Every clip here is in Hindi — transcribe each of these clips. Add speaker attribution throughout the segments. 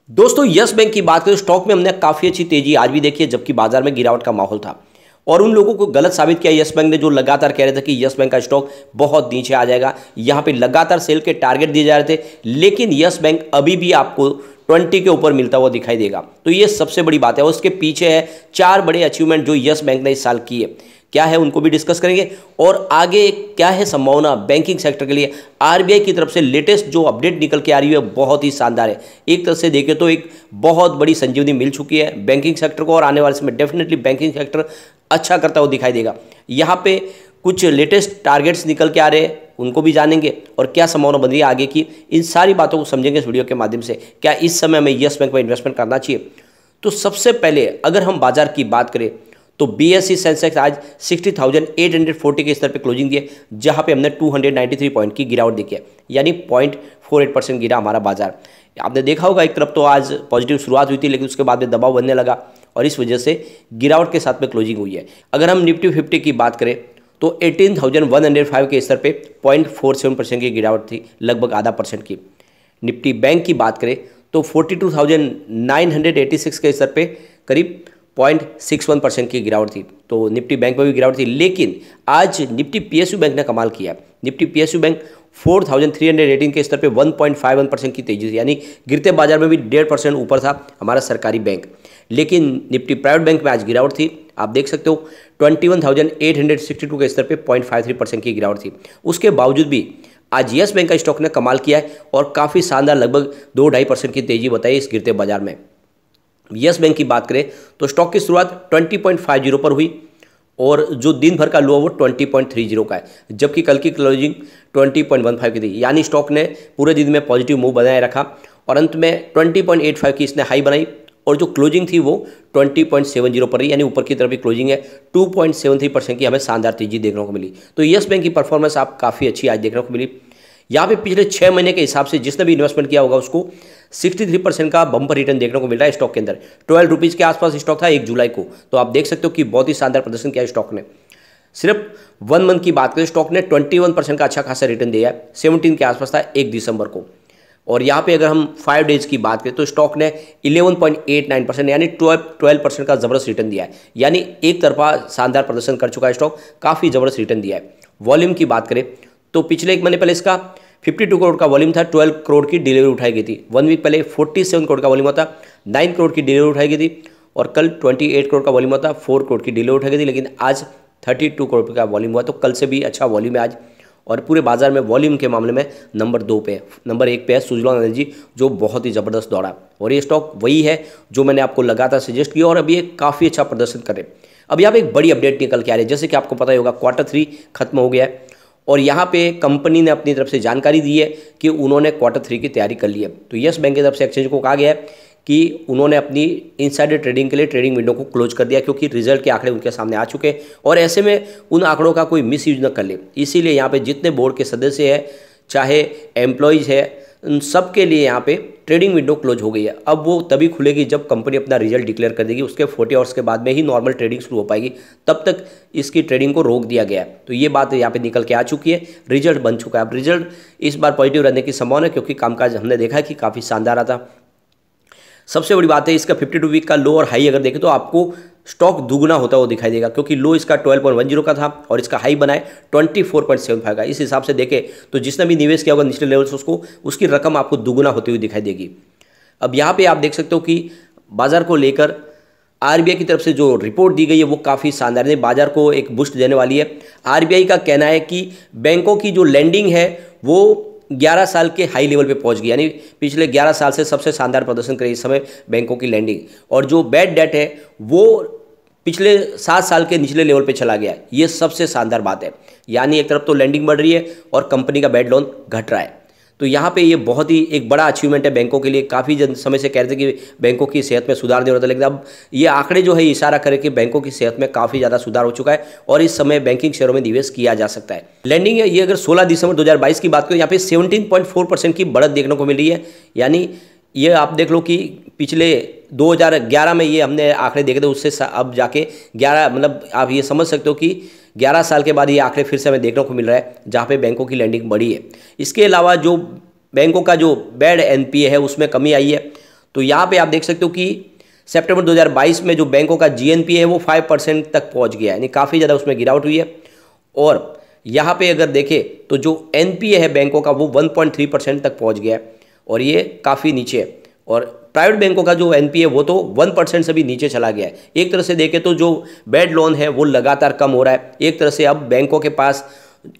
Speaker 1: दोस्तों यस बैंक की बात करें स्टॉक में हमने काफ़ी अच्छी तेजी आज भी देखी है, जबकि बाजार में गिरावट का माहौल था और उन लोगों को गलत साबित किया यस बैंक ने, जो लगातार कह रहे थे कि यस बैंक का स्टॉक बहुत नीचे आ जाएगा। यहां पे लगातार सेल के टारगेट दिए जा रहे थे, लेकिन यस बैंक अभी भी आपको 20 के ऊपर मिलता हुआ दिखाई देगा। तो ये सबसे बड़ी बात है और उसके पीछे है 4 बड़े अचीवमेंट जो यस बैंक ने इस साल किए। क्या है उनको भी डिस्कस करेंगे और आगे क्या है संभावना बैंकिंग सेक्टर के लिए। आरबीआई की तरफ से लेटेस्ट जो अपडेट निकल के आ रही है बहुत ही शानदार है। एक तरह से देखें तो एक बहुत बड़ी संजीवनी मिल चुकी है बैंकिंग सेक्टर को और आने वाले समय डेफिनेटली बैंकिंग सेक्टर अच्छा करता हुआ दिखाई देगा। यहाँ पे कुछ लेटेस्ट टारगेट्स निकल के आ रहे हैं, उनको भी जानेंगे और क्या संभावना बन रही है आगे की। इन सारी बातों को समझेंगे इस वीडियो के माध्यम से। क्या इस समय हमें यस बैंक में इन्वेस्टमेंट करना चाहिए? तो सबसे पहले अगर हम बाजार की बात करें तो बीएसई सेंसेक्स आज 60,840 के स्तर पे क्लोजिंग दिए, जहां पे हमने 293 पॉइंट की गिरावट देखी है, यानी 0.48% गिरा हमारा बाजार। आपने देखा होगा एक तरफ तो आज पॉजिटिव शुरुआत हुई थी, लेकिन उसके बाद में दबाव बनने लगा और इस वजह से गिरावट के साथ में क्लोजिंग हुई है। अगर हम निफ्टी 50 की बात करें तो 18,105 के स्तर पे 0.47% की गिरावट थी, लगभग आधा परसेंट की। निफ्टी बैंक की बात करें तो 42,986 के स्तर पे करीब 0.61% की गिरावट थी। तो निफ्टी बैंक में भी गिरावट थी, लेकिन आज निफ्टी पीएसयू बैंक ने कमाल किया। निफ्टी पीएसयू बैंक 4,318 के स्तर पे 1.51% की तेजी थी, यानी गिरते बाजार में भी 1.5% ऊपर था हमारा सरकारी बैंक। लेकिन निफ्टी प्राइवेट बैंक में आज गिरावट थी, आप देख सकते हो 21,862 के स्तर पे 0.53% की गिरावट थी। उसके बावजूद भी आज यस बैंक का स्टॉक ने कमाल किया है और काफ़ी शानदार लगभग 2-2.5% की तेजी बताई इस गिरते बाजार में। यस बैंक की बात करें तो स्टॉक की शुरुआत 20.50 पर हुई और जो दिन भर का लो वो 20.30 का है, जबकि कल की क्लोजिंग 20.15 की थी, यानी स्टॉक ने पूरे दिन में पॉजिटिव मूव बनाए रखा और अंत में 20.85 की इसने हाई बनाई और जो क्लोजिंग थी वो 20.70 पर रही, यानी ऊपर की तरफ भी क्लोजिंग है। 2.73% की हमें शानदार तेजी देखने को मिली। तो यस बैंक की परफॉर्मेंस आप काफ़ी अच्छी आज देखने को मिली। यहाँ पे पिछले 6 महीने के हिसाब से जिसने भी इन्वेस्टमेंट किया होगा उसको 63% का बम्पर रिटर्न देखने को मिल रहा है स्टॉक के अंदर। 12 रुपीज़ के आसपास स्टॉक था 1 जुलाई को, तो आप देख सकते हो कि बहुत ही शानदार प्रदर्शन किया स्टॉक ने। सिर्फ 1 मंथ की बात करें स्टॉक ने 21% का अच्छा खासा रिटर्न दिया है। 17 के आसपास था 1 दिसंबर को। और यहाँ पे अगर हम 5 डेज की बात करें तो स्टॉक ने 11.89% यानी 12% का ज़बरदस्त रिटर्न दिया है, यानी एक तरफा शानदार प्रदर्शन कर चुका है स्टॉक, काफ़ी ज़बरदस्त रिटर्न दिया है। वॉल्यूम की बात करें तो पिछले 1 महीने पहले इसका 52 करोड़ का वॉल्यूम था, 12 करोड़ की डिलीवरी उठाई गई थी। 1 वीक पहले 47 करोड़ का वॉल्यूम था, 9 करोड़ की डिलीवरी उठाई गई थी और कल 28 करोड़ का वॉल्यूम था, 4 करोड़ की डिलीवरी उठाई गई थी। लेकिन आज 32 करोड़ का वॉल्यूम हुआ, तो कल से भी अच्छा वॉल्यूम है आज और पूरे बाजार में वॉल्यूम के मामले में नंबर 2 पे है। नंबर 1 पे है सुजलॉन एनर्जी, जो बहुत ही ज़बरदस्त दौड़ा और ये स्टॉक वही है जो मैंने आपको लगातार सजेस्ट किया और अभी ये काफ़ी अच्छा प्रदर्शन करे। अब यहाँ पे एक बड़ी अपडेट निकल के आ रही है, जैसे कि आपको पता ही होगा Q3 खत्म हो गया है और यहाँ पे कंपनी ने अपनी तरफ से जानकारी दी है कि उन्होंने Q3 की तैयारी कर ली है। तो यस बैंक की तरफ से एक्सचेंज को कहा गया है कि उन्होंने अपनी इनसाइडर ट्रेडिंग के लिए ट्रेडिंग विंडो को क्लोज कर दिया, क्योंकि रिजल्ट के आंकड़े उनके सामने आ चुके हैं और ऐसे में उन आंकड़ों का कोई मिस यूज न कर ले। इसीलिए यहाँ पे जितने बोर्ड के सदस्य हैं, चाहे एम्प्लॉयज़ है, उन सब के लिए यहाँ पे ट्रेडिंग विंडो क्लोज हो गई है। अब वो तभी खुलेगी जब कंपनी अपना रिजल्ट डिक्लेयर कर देगी, उसके 40 आवर्स के बाद में ही नॉर्मल ट्रेडिंग शुरू हो पाएगी। तब तक इसकी ट्रेडिंग को रोक दिया गया है। तो ये बात यहाँ पे निकल के आ चुकी है, रिजल्ट बन चुका है। अब रिजल्ट इस बार पॉजिटिव रहने की संभावना है, क्योंकि कामकाज हमने देखा है कि काफ़ी शानदार आता। सबसे बड़ी बात है इसका 52 वीक का लो और हाई अगर देखें तो आपको स्टॉक दुगना होता हुआ दिखाई देगा, क्योंकि लो इसका 12.10 का था और इसका हाई बनाए 24.75 का। इस हिसाब से देखें तो जिसने भी निवेश किया होगा निचले लेवल से उसकी रकम आपको दुगना होती हुई दिखाई देगी। अब यहाँ पे आप देख सकते हो कि बाजार को लेकर आरबीआई की तरफ से जो रिपोर्ट दी गई है वो काफ़ी शानदार है, बाजार को एक बूस्ट देने वाली है। आरबीआई का कहना है कि बैंकों की जो लेंडिंग है वो 11 साल के हाई लेवल पे पहुंच गई, यानी पिछले 11 साल से सबसे शानदार प्रदर्शन कर रही इस समय बैंकों की लेंडिंग, और जो बैड डेट है वो पिछले 7 साल के निचले लेवल पे चला गया। ये सबसे शानदार बात है, यानी एक तरफ तो लेंडिंग बढ़ रही है और कंपनी का बैड लोन घट रहा है। तो यहाँ पे ये बहुत ही एक बड़ा अचीवमेंट है बैंकों के लिए। काफ़ी समय से कह रहे थे कि बैंकों की सेहत में सुधार नहीं हो रहा था, लेकिन अब ये आंकड़े जो है इशारा करें कि बैंकों की सेहत में काफ़ी ज़्यादा सुधार हो चुका है और इस समय बैंकिंग शेयरों में निवेश किया जा सकता है। लैंडिंग है ये अगर 16 दिसंबर 2022 की बात करें, यहाँ पे 17.4% की बढ़त देखने को मिली है। यानी ये आप देख लो कि पिछले 2011 में ये हमने आंकड़े देखे थे, उससे अब जाके 11 मतलब आप ये समझ सकते हो कि 11 साल के बाद ये आंकड़े फिर से हमें देखने को मिल रहा है जहाँ पे बैंकों की लैंडिंग बढ़ी है। इसके अलावा जो बैंकों का जो बैड एनपीए है उसमें कमी आई है। तो यहाँ पे आप देख सकते हो कि सितंबर 2022 में जो बैंकों का जीएनपी है वो 5% तक पहुँच गया है, यानी काफ़ी ज़्यादा उसमें गिरावट हुई है। और यहाँ पे अगर देखें तो जो एनपीए है बैंकों का वो 1.3% तक पहुँच गया है और ये काफ़ी नीचे है। और प्राइवेट बैंकों का जो एनपीए वो तो 1% से भी नीचे चला गया है। एक तरह से देखें तो जो बैड लोन है वो लगातार कम हो रहा है। एक तरह से अब बैंकों के पास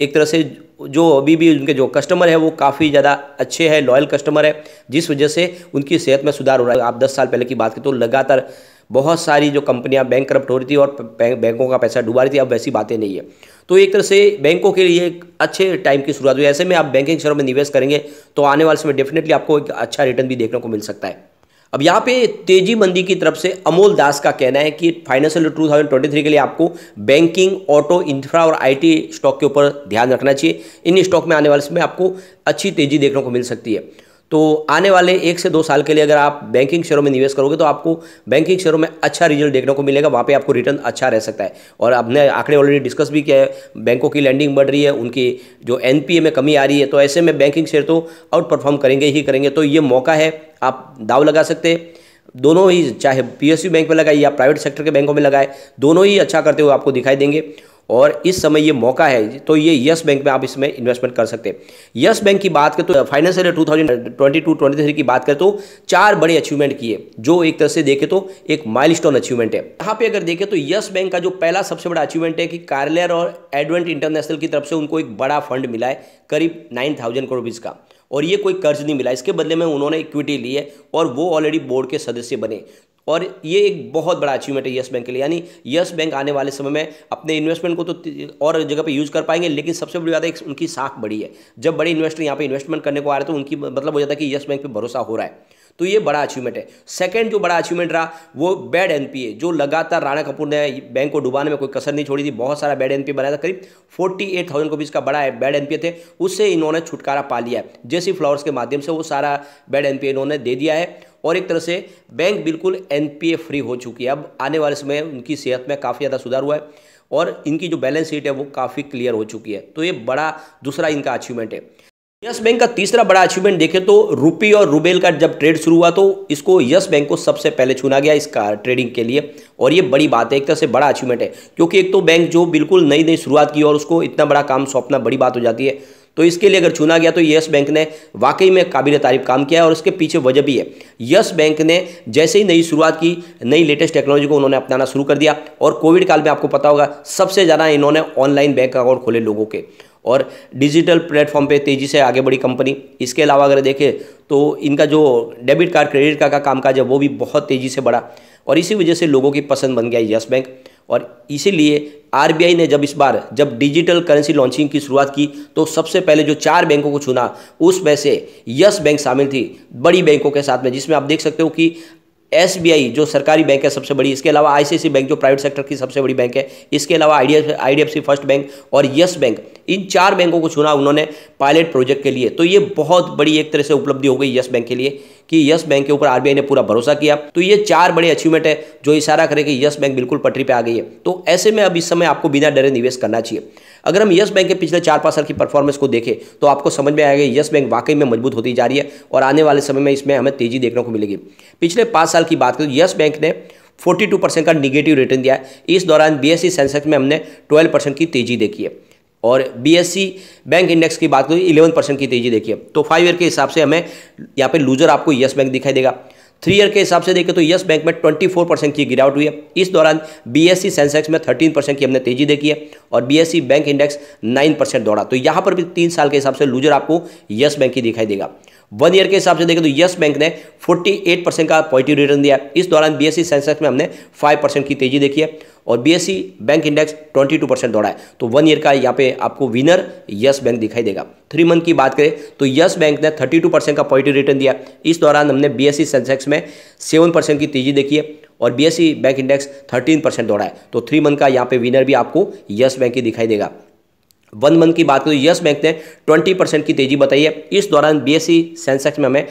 Speaker 1: एक तरह से जो अभी भी उनके जो कस्टमर है वो काफ़ी ज़्यादा अच्छे हैं, लॉयल कस्टमर है, जिस वजह से उनकी सेहत में सुधार हो रहा है। आप 10 साल पहले की बात करें तो लगातार बहुत सारी जो कंपनियां बैंक करप्ट हो रही थी और बैंकों का पैसा डुबा रही थी, अब वैसी बातें नहीं है। तो एक तरह से बैंकों के लिए एक अच्छे टाइम की शुरुआत हुई। ऐसे में आप बैंकिंग शेयरों में निवेश करेंगे तो आने वाले समय डेफिनेटली आपको एक अच्छा रिटर्न भी देखने को मिल सकता है। अब यहाँ पे तेजी मंदी की तरफ से अमोल दास का कहना है कि फाइनेंशियल 2023 के लिए आपको बैंकिंग, ऑटो, इंफ्रा और आईटी स्टॉक के ऊपर ध्यान रखना चाहिए। इन स्टॉक में आने वाले समय आपको अच्छी तेजी देखने को मिल सकती है। तो आने वाले 1 से 2 साल के लिए अगर आप बैंकिंग शेयरों में निवेश करोगे तो आपको बैंकिंग शेयरों में अच्छा रिजल्ट देखने को मिलेगा, वहाँ पे आपको रिटर्न अच्छा रह सकता है। और आपने आंकड़े ऑलरेडी डिस्कस भी किया है, बैंकों की लैंडिंग बढ़ रही है, उनकी जो एनपीए में कमी आ रही है, तो ऐसे में बैंकिंग शेयर तो आउट परफॉर्म करेंगे ही करेंगे। तो ये मौका है, आप दाव लगा सकते हैं। दोनों ही, चाहे पीएसयू बैंक में लगाए या प्राइवेट सेक्टर के बैंकों में लगाए, दोनों ही अच्छा करते हुए आपको दिखाई देंगे। और इस समय ये मौका है, तो ये यस बैंक में आप इसमें इन्वेस्टमेंट कर सकते हैं। यस बैंक की बात करें तो फाइनेंशियल ईयर 2022-23 की बात करें तो 4 बड़े अचीवमेंट किए, जो एक तरह से देखें तो एक माइलस्टोन अचीवमेंट है। यहाँ पे अगर देखें तो यस बैंक का जो पहला सबसे बड़ा अचीवमेंट है कि कार्लेर और एडवेंट इंटरनेशनल की तरफ से उनको एक बड़ा फंड मिला है, करीब 9,000 करोड़ रुपीज़ का। और ये कोई कर्ज नहीं मिला, इसके बदले में उन्होंने इक्विटी ली है और वो ऑलरेडी बोर्ड के सदस्य बने। और ये एक बहुत बड़ा अचीवमेंट है यस बैंक के लिए। यानी यस बैंक आने वाले समय में अपने इन्वेस्टमेंट को तो और जगह पे यूज़ कर पाएंगे, लेकिन सबसे बड़ी बात है उनकी साख बड़ी है। जब बड़े इन्वेस्टर यहाँ पे इन्वेस्टमेंट करने को आ रहे हैं तो उनकी मतलब हो जाता है कि यस बैंक पे भरोसा हो रहा है। तो ये बड़ा अचीवमेंट है। सेकंड जो बड़ा अचीवमेंट रहा वो बैड एनपीए, जो लगातार राणा कपूर ने बैंक को डुबाने में कोई कसर नहीं छोड़ी थी, बहुत सारा बैड एनपीए बनाया था, करीब 48,000 रुपीज़ का बड़ा बैड एनपीए थे, उससे इन्होंने छुटकारा पा लिया है। जेसी फ्लावर्स के माध्यम से वो सारा बैड एनपीए इन्होंने दे दिया है और एक तरह से बैंक बिल्कुल एनपीए फ्री हो चुकी है। अब आने वाले समय उनकी सेहत में काफ़ी ज़्यादा सुधार हुआ है और इनकी जो बैलेंस शीट है वो काफ़ी क्लियर हो चुकी है। तो ये बड़ा दूसरा इनका अचीवमेंट है। यस बैंक का तीसरा बड़ा अचीवमेंट देखें तो रुपी और रूबेल का जब ट्रेड शुरू हुआ तो इसको यस बैंक को सबसे पहले चुना गया इसका ट्रेडिंग के लिए। और ये बड़ी बात है, एक तरह से बड़ा अचीवमेंट है, क्योंकि एक तो बैंक जो बिल्कुल नई नई शुरुआत की और उसको इतना बड़ा काम सौंपना बड़ी बात हो जाती है। तो इसके लिए अगर चुना गया तो यस बैंक ने वाकई में काबिल तारीफ काम किया है और उसके पीछे वजह भी है। यस बैंक ने जैसे ही नई शुरुआत की, नई लेटेस्ट टेक्नोलॉजी को उन्होंने अपनाना शुरू कर दिया और कोविड काल में आपको पता होगा सबसे ज़्यादा इन्होंने ऑनलाइन बैंक अकाउंट खोले लोगों के और डिजिटल प्लेटफॉर्म पे तेज़ी से आगे बढ़ी कंपनी। इसके अलावा अगर देखें तो इनका जो डेबिट कार्ड, क्रेडिट कार्ड का कामकाज है वो भी बहुत तेज़ी से बढ़ा और इसी वजह से लोगों की पसंद बन गया यस बैंक। और इसीलिए आरबीआई ने जब डिजिटल करेंसी लॉन्चिंग की शुरुआत की तो सबसे पहले जो 4 बैंकों को चुना उसमें से यस बैंक शामिल थी बड़ी बैंकों के साथ में, जिसमें आप देख सकते हो कि एसबीआई जो सरकारी बैंक है सबसे बड़ी, इसके अलावा आईसीआईसी बैंक जो प्राइवेट सेक्टर की सबसे बड़ी बैंक है, इसके अलावा आईडीएफसी फर्स्ट बैंक और यस बैंक, इन 4 बैंकों को चुना उन्होंने पायलट प्रोजेक्ट के लिए। तो ये बहुत बड़ी एक तरह से उपलब्धि हो गई यस बैंक के लिए कि यस बैंक के ऊपर आरबीआई ने पूरा भरोसा किया। तो ये 4 बड़े अचीवमेंट है जो इशारा करे कि यस बैंक बिल्कुल पटरी पे आ गई है। तो ऐसे में अब इस समय आपको बिना डरे निवेश करना चाहिए। अगर हम यस बैंक के पिछले 4-5 साल की परफॉर्मेंस को देखें तो आपको समझ में आएगा यस बैंक वाकई में मजबूत होती जा रही है और आने वाले समय में इसमें हमें तेजी देखने को मिलेगी। पिछले 5 साल की बात करें तो यस बैंक ने 42% का निगेटिव रिटर्न दिया है। इस दौरान बीएसई सेंसेक्स में हमने 12% की तेजी देखी है और बीएसई बैंक इंडेक्स की बात करें 11% की तेजी देखी है। तो 5 ईयर के हिसाब से हमें यहाँ पे लूजर आपको यस बैंक दिखाई देगा। 3 ईयर के हिसाब से देखें तो यस बैंक में 24% की गिरावट हुई है। इस दौरान बीएसई सेंसेक्स में 13% की हमने तेजी देखी है और बीएसई बैंक इंडेक्स 9% दौड़ा। तो यहाँ पर भी 3 साल के हिसाब से लूजर आपको यस बैंक की दिखाई देगा। 1 ईयर के हिसाब से देखें तो यस बैंक ने 48% का पॉजिटिव रिटर्न दिया। इस दौरान बीएसई सेंसेक्स में हमने 5% की तेजी देखी है और बीएसई बैंक इंडेक्स 22% दौड़ा है। तो 1 ईयर का यहाँ पे आपको विनर यस बैंक दिखाई देगा। 3 मंथ की बात करें तो यस बैंक ने 32% का पॉजिटिव रिटर्न दिया। इस दौरान हमने बीएसई सेंसेक्स में 7% की तेजी देखी है और बीएसई बैंक इंडेक्स 13% दौड़ा है। तो 3 मंथ का यहाँ पे विनर भी आपको यस बैंक की दिखाई देगा। 1 मंथ की बात करें तो यस बैंक ने 20% की तेजी बताई है। इस दौरान बीएसई सेंसेक्स में हमें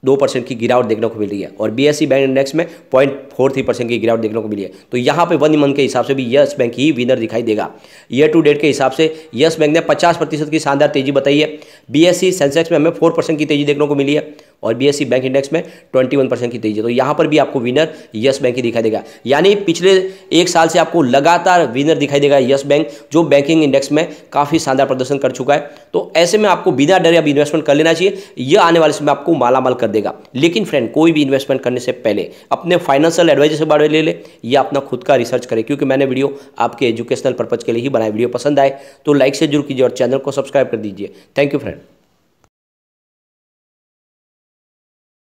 Speaker 1: 2% की गिरावट देखने को मिल रही है और बीएसई बैंक इंडेक्स में 0.43% की गिरावट देखने को मिली है। तो यहाँ पे 1 मंथ के हिसाब से भी यस बैंक ही विनर दिखाई देगा। ईयर टू डेट के हिसाब से यस बैंक ने 50% की शानदार तेजी बताई है। बीएसई सेंसेक्स में हमें 4% की तेजी देखने को मिली है और बीएसई बैंक इंडेक्स में 21% की तेजी है। तो यहाँ पर भी आपको विनर यस बैंक ही दिखाई देगा, यानी पिछले एक साल से आपको लगातार विनर दिखाई देगा यस बैंक, जो बैंकिंग इंडेक्स में काफ़ी शानदार प्रदर्शन कर चुका है। तो ऐसे में आपको बिना डरे अब इन्वेस्टमेंट कर लेना चाहिए, यह आने वाले समय आपको मालामाल कर देगा। लेकिन फ्रेंड, कोई भी इन्वेस्टमेंट करने से पहले अपने फाइनेंशियल एडवाइजर से बारे ले ले या अपना खुद का रिसर्च करें, क्योंकि मैंने वीडियो आपके एजुकेशनल पर्पज के लिए ही बनाया। वीडियो पसंद आए तो लाइक से जरूर कीजिए और चैनल को सब्सक्राइब कर दीजिए। Thank you friend.